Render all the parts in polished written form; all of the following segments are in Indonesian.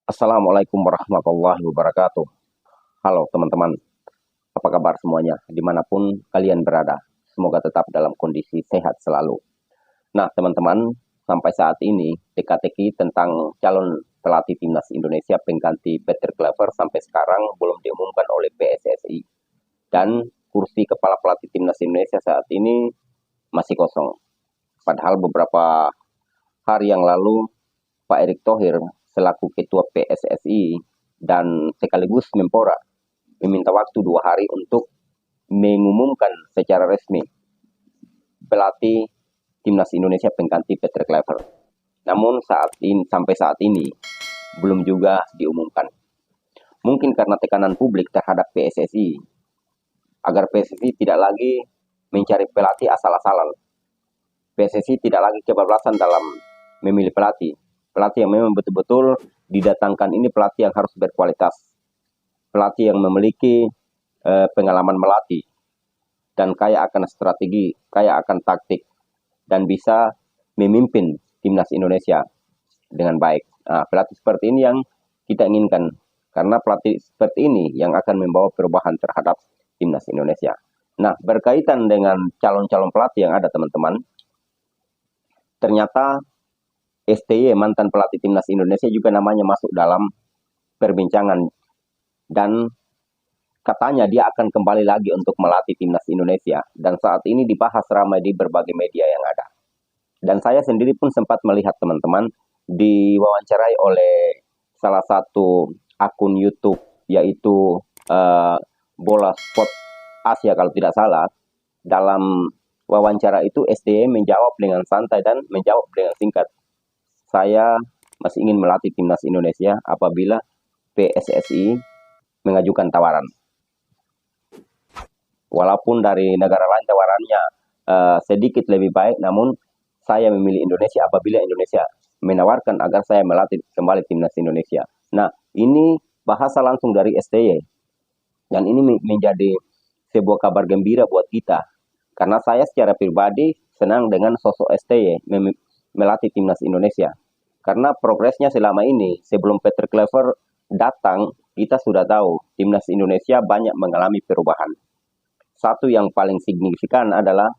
Assalamualaikum warahmatullahi wabarakatuh. Halo teman-teman, apa kabar semuanya? Dimanapun kalian berada, semoga tetap dalam kondisi sehat selalu. Nah teman-teman, sampai saat ini teka-teki tentang calon pelatih timnas Indonesia pengganti Peter Clever sampai sekarang belum diumumkan oleh PSSI. Dan kursi kepala pelatih timnas Indonesia saat ini masih kosong. Padahal beberapa hari yang lalu Pak Erick Thohir selaku Ketua PSSI dan sekaligus Menpora meminta waktu 2 hari untuk mengumumkan secara resmi pelatih timnas Indonesia pengganti Peter Clever. Namun sampai saat ini belum juga diumumkan. Mungkin karena tekanan publik terhadap PSSI agar PSSI tidak lagi mencari pelatih asal-asalan. PSSI tidak lagi kebablasan dalam memilih pelatih. Pelatih yang memang betul-betul didatangkan ini pelatih yang harus berkualitas. Pelatih yang memiliki pengalaman melatih. Dan kaya akan strategi, kaya akan taktik. Dan bisa memimpin timnas Indonesia dengan baik. Nah, pelatih seperti ini yang kita inginkan. Karena pelatih seperti ini yang akan membawa perubahan terhadap timnas Indonesia. Nah, berkaitan dengan calon-calon pelatih yang ada teman-teman. Ternyata STY mantan pelatih timnas Indonesia juga namanya masuk dalam perbincangan dan katanya dia akan kembali lagi untuk melatih timnas Indonesia dan saat ini dibahas ramai di berbagai media yang ada. Dan saya sendiri pun sempat melihat teman-teman diwawancarai oleh salah satu akun YouTube yaitu Bola Sport Asia kalau tidak salah. Dalam wawancara itu STY menjawab dengan santai dan menjawab dengan singkat. Saya masih ingin melatih timnas Indonesia apabila PSSI mengajukan tawaran. Walaupun dari negara lain tawarannya sedikit lebih baik, namun saya memilih Indonesia apabila Indonesia menawarkan agar saya melatih kembali timnas Indonesia. Nah, ini bahasa langsung dari STY. Dan ini menjadi sebuah kabar gembira buat kita. Karena saya secara pribadi senang dengan sosok STY melatih timnas Indonesia. Karena progresnya selama ini, sebelum Peter Clever datang, kita sudah tahu timnas Indonesia banyak mengalami perubahan. Satu yang paling signifikan adalah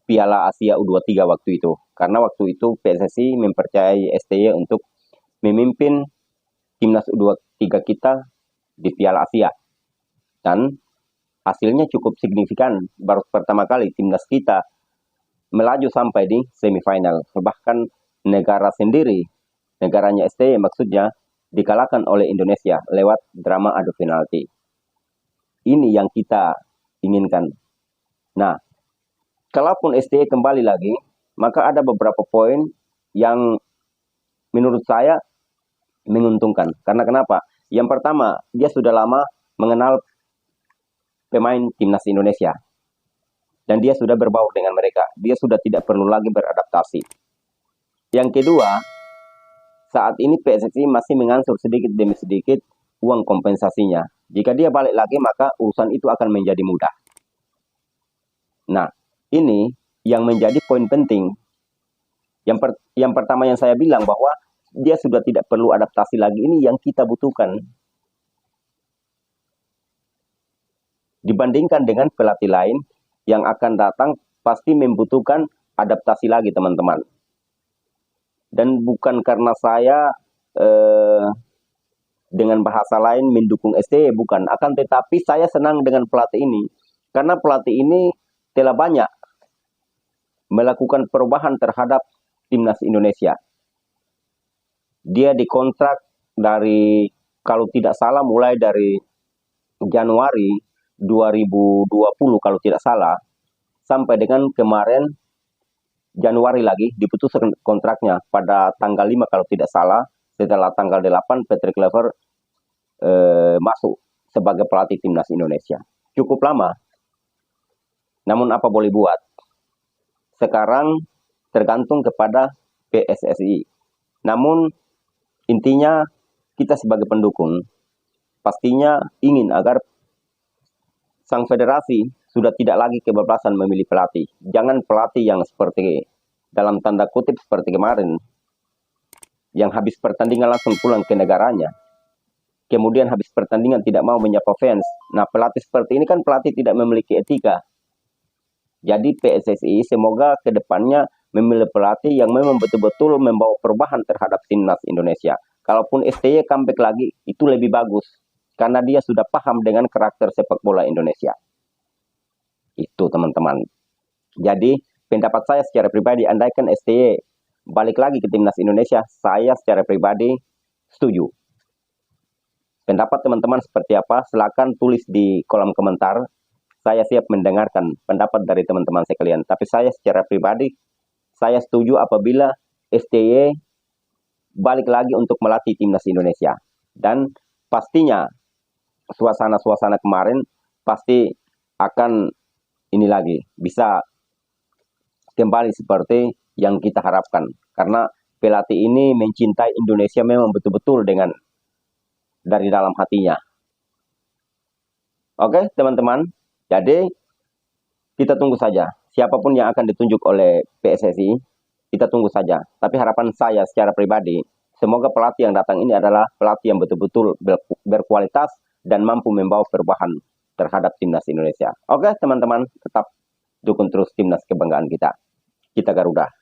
Piala Asia U23 waktu itu. Karena waktu itu PSSI mempercayai STY untuk memimpin timnas U23 kita di Piala Asia. Dan hasilnya cukup signifikan. Baru pertama kali timnas kita melaju sampai di semifinal. Bahkan negara sendiri, negaranya STY maksudnya, dikalahkan oleh Indonesia lewat drama adu penalti. Ini yang kita inginkan. Nah, kalaupun STY kembali lagi, maka ada beberapa poin yang menurut saya menguntungkan. Karena kenapa? Yang pertama, dia sudah lama mengenal pemain timnas Indonesia. Dan dia sudah berbaur dengan mereka. Dia sudah tidak perlu lagi beradaptasi. Yang kedua, saat ini PSSI masih mengangsur sedikit demi sedikit uang kompensasinya. Jika dia balik lagi, maka urusan itu akan menjadi mudah. Nah, ini yang menjadi poin penting. Yang pertama yang saya bilang bahwa dia sudah tidak perlu adaptasi lagi, ini yang kita butuhkan. Dibandingkan dengan pelatih lain yang akan datang, pasti membutuhkan adaptasi lagi teman-teman. Dan bukan karena saya dengan bahasa lain mendukung STY, bukan. Akan tetapi saya senang dengan pelatih ini. Karena pelatih ini telah banyak melakukan perubahan terhadap timnas Indonesia. Dia dikontrak dari, kalau tidak salah, mulai dari Januari 2020 kalau tidak salah, sampai dengan kemarin Januari lagi diputuskan kontraknya pada tanggal 5 kalau tidak salah. Setelah tanggal 8 Peter Clever masuk sebagai pelatih timnas Indonesia. Cukup lama. Namun apa boleh buat? Sekarang tergantung kepada PSSI. Namun intinya kita sebagai pendukung pastinya ingin agar sang federasi sudah tidak lagi kebablasan memilih pelatih. Jangan pelatih yang seperti, dalam tanda kutip seperti kemarin, yang habis pertandingan langsung pulang ke negaranya. kemudian habis pertandingan tidak mau menyapa fans. Nah, pelatih seperti ini kan pelatih tidak memiliki etika. Jadi PSSI semoga ke depannya memilih pelatih yang memang betul-betul membawa perubahan terhadap timnas Indonesia. Kalaupun STY comeback lagi, itu lebih bagus. Karena dia sudah paham dengan karakter sepak bola Indonesia. Itu teman-teman. Jadi pendapat saya secara pribadi, andaikan STY balik lagi ke timnas Indonesia, saya secara pribadi setuju. Pendapat teman-teman seperti apa? Silakan tulis di kolom komentar. Saya siap mendengarkan pendapat dari teman-teman sekalian. Tapi saya secara pribadi, saya setuju apabila STY balik lagi untuk melatih timnas Indonesia. Dan pastinya suasana-suasana kemarin pasti akan ini lagi bisa kembali seperti yang kita harapkan. Karena pelatih ini mencintai Indonesia memang betul-betul dengan dari dalam hatinya. Oke, teman-teman. Jadi, kita tunggu saja. Siapapun yang akan ditunjuk oleh PSSI, kita tunggu saja. Tapi harapan saya secara pribadi, semoga pelatih yang datang ini adalah pelatih yang betul-betul berkualitas dan mampu membawa perubahan terhadap timnas Indonesia. Oke, teman-teman. Tetap dukung terus timnas kebanggaan kita. Kita Garuda.